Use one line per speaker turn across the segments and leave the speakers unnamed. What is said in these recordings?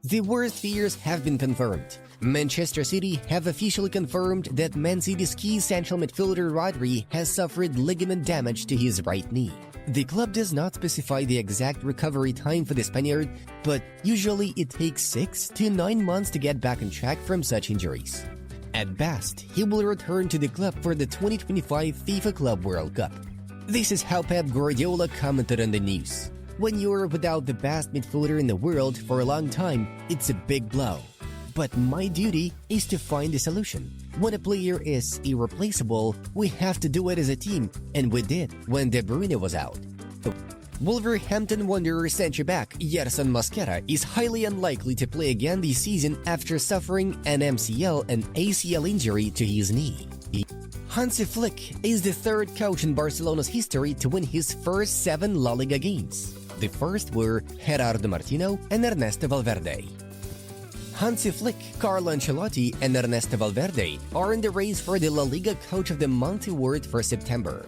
The worst fears have been confirmed. Manchester City have officially confirmed that Man City's key central midfielder Rodri has suffered ligament damage to his right knee. The club does not specify the exact recovery time for the Spaniard, but usually it takes 6 to 9 months to get back on track from such injuries. At best, he will return to the club for the 2025 FIFA Club World Cup. This is how Pep Guardiola commented on the news. When you're without the best midfielder in the world for a long time, it's a big blow. But my duty is to find a solution. When a player is irreplaceable, we have to do it as a team, and we did when De Bruyne was out. The Wolverhampton Wanderers centre-back Yerson Mosquera is highly unlikely to play again this season after suffering an MCL and ACL injury to his knee. Hansi Flick is the third coach in Barcelona's history to win his first 7 La Liga games. The first were Gerardo Martino and Ernesto Valverde. Hansi Flick, Carlo Ancelotti, and Ernesto Valverde are in the race for the La Liga Coach of the Month award for September.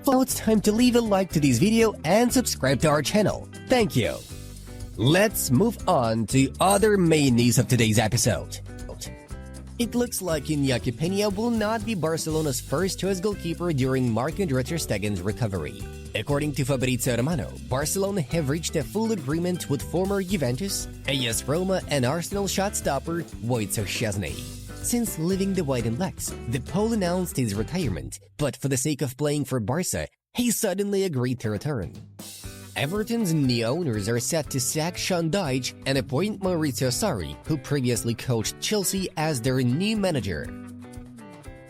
So it's time to leave a like to this video and subscribe to our channel. Thank you. Let's move on to other main news of today's episode. It looks like Iñaki Peña will not be Barcelona's first-choice goalkeeper during Marc-Andre ter Stegen's recovery. According to Fabrizio Romano, Barcelona have reached a full agreement with former Juventus, AS Roma and Arsenal shot-stopper Wojciech Szczesny. Since leaving the White and Blacks, the Pole announced his retirement, but for the sake of playing for Barca, he suddenly agreed to return. Everton's new owners are set to sack Sean Dyche and appoint Maurizio Sarri, who previously coached Chelsea, as their new manager.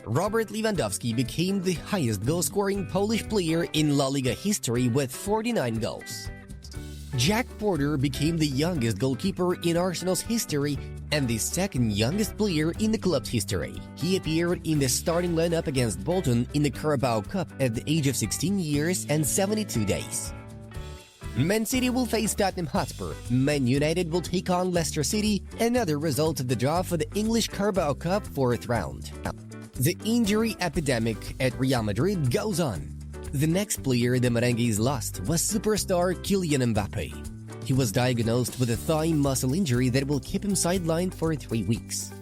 Robert Lewandowski became the highest goal-scoring Polish player in La Liga history with 49 goals. Jack Porter became the youngest goalkeeper in Arsenal's history and the second youngest player in the club's history. He appeared in the starting lineup against Bolton in the Carabao Cup at the age of 16 years and 72 days. Man City will face Tottenham Hotspur, Man United will take on Leicester City, and other results of the draw for the English Carabao Cup 4th round. The injury epidemic at Real Madrid goes on. The next player the Merengues lost was superstar Kylian Mbappe. He was diagnosed with a thigh muscle injury that will keep him sidelined for 3 weeks.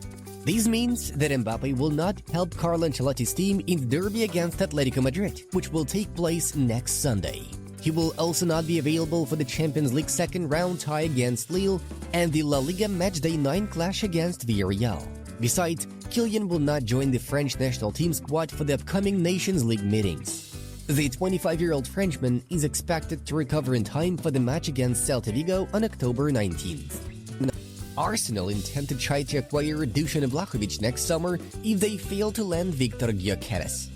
This means that Mbappe will not help Carlo Ancelotti's team in the derby against Atletico Madrid, which will take place next Sunday. He will also not be available for the Champions League second-round tie against Lille and the La Liga Matchday 9 clash against Villarreal. Besides, Kylian will not join the French national team squad for the upcoming Nations League meetings. The 25-year-old Frenchman is expected to recover in time for the match against Celta Vigo on October 19th. Arsenal intend to try to acquire Dusan Vlahovic next summer if they fail to land Victor Gyökeres.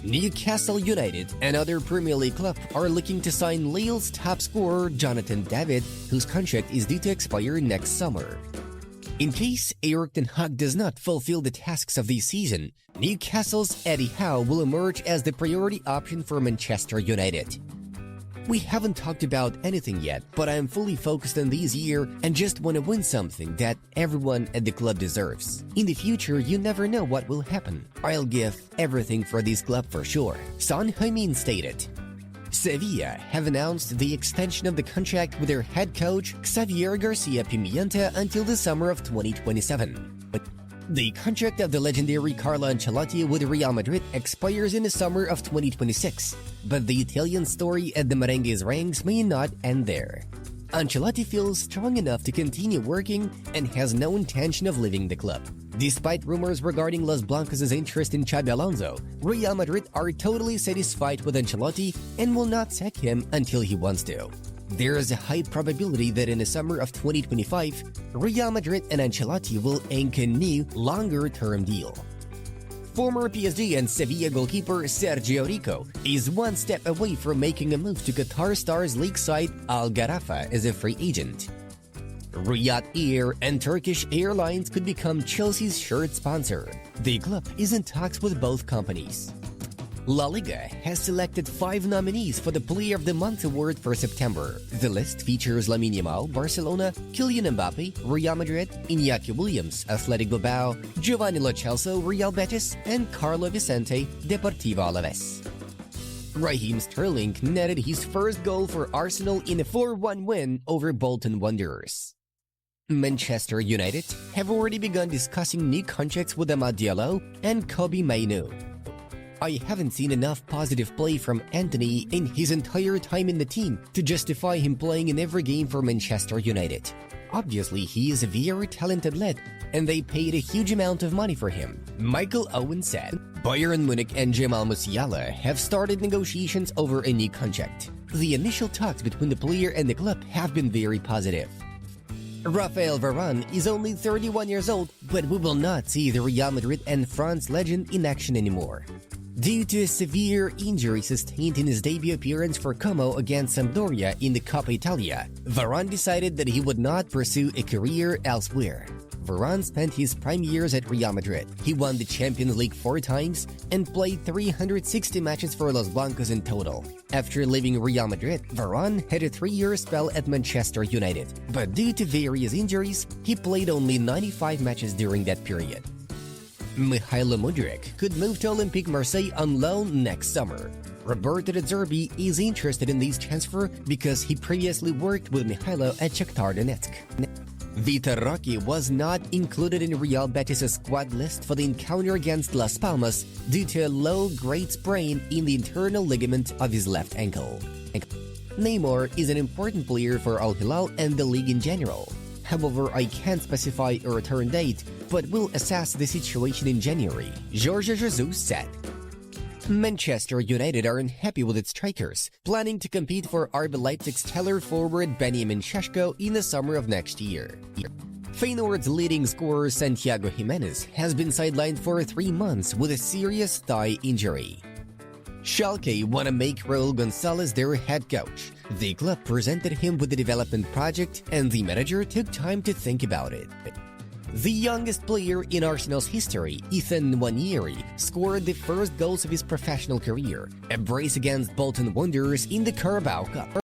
Newcastle United and other Premier League clubs are looking to sign Lille's top scorer Jonathan David, whose contract is due to expire next summer. In case Erik ten Hag does not fulfill the tasks of this season, Newcastle's Eddie Howe will emerge as the priority option for Manchester United. We haven't talked about anything yet, but I am fully focused on this year and just want to win something that everyone at the club deserves. In the future, you never know what will happen. I'll give everything for this club for sure, Son Heung-min stated. Sevilla have announced the extension of the contract with their head coach Xavier Garcia Pimienta until the summer of 2027. But the contract of the legendary Carlo Ancelotti with Real Madrid expires in the summer of 2026, but the Italian story at the Merengues ranks may not end there. Ancelotti feels strong enough to continue working and has no intention of leaving the club. Despite rumors regarding Los Blancos' interest in Xabi Alonso, Real Madrid are totally satisfied with Ancelotti and will not sack him until he wants to. There is a high probability that in the summer of 2025, Real Madrid and Ancelotti will ink a new, longer-term deal. Former PSG and Sevilla goalkeeper Sergio Rico is one step away from making a move to Qatar Stars League side Al Gharafa as a free agent. Riyadh Air and Turkish Airlines could become Chelsea's shirt sponsor. The club is in talks with both companies. La Liga has selected 5 nominees for the Player of the Month award for September. The list features Lamine Yamal, Barcelona, Kylian Mbappe, Real Madrid, Iñaki Williams, Athletic Bilbao, Giovanni Lo Celso, Real Betis, and Carlo Vicente, Deportivo Alavés. Raheem Sterling netted his first goal for Arsenal in a 4-1 win over Bolton Wanderers. Manchester United have already begun discussing new contracts with Amad Diallo and Kobbie Mainoo. I haven't seen enough positive play from Anthony in his entire time in the team to justify him playing in every game for Manchester United. Obviously, he is a very talented lad, and they paid a huge amount of money for him. Michael Owen said, Bayern Munich and Jamal Musiala have started negotiations over a new contract. The initial talks between the player and the club have been very positive. Raphael Varane is only 31 years old, but we will not see the Real Madrid and France legend in action anymore. Due to a severe injury sustained in his debut appearance for Como against Sampdoria in the Coppa Italia, Varane decided that he would not pursue a career elsewhere. Varane spent his prime years at Real Madrid. He won the Champions League 4 times and played 360 matches for Los Blancos in total. After leaving Real Madrid, Varane had a 3-year spell at Manchester United, but due to various injuries, he played only 95 matches during that period. Mykhailo Mudryk could move to Olympique Marseille on loan next summer. Roberto De Zerbi is interested in this transfer because he previously worked with Mykhailo at Shakhtar Donetsk. Vitor Roque was not included in Real Betis' squad list for the encounter against Las Palmas due to a low-grade sprain in the internal ligament of his left ankle. Neymar is an important player for Al Hilal and the league in general. However, I can't specify a return date, but will assess the situation in January, Jorge Jesus said. Manchester United are unhappy with its strikers, planning to compete for RB Leipzig's stellar forward Benjamin Šeško in the summer of next year. Feyenoord's leading scorer Santiago Jimenez has been sidelined for 3 months with a serious thigh injury. Schalke want to make Raul Gonzalez their head coach. The club presented him with the development project, and the manager took time to think about it. The youngest player in Arsenal's history, Ethan Nwaneri, scored the first goals of his professional career, a brace against Bolton Wanderers in the Carabao Cup.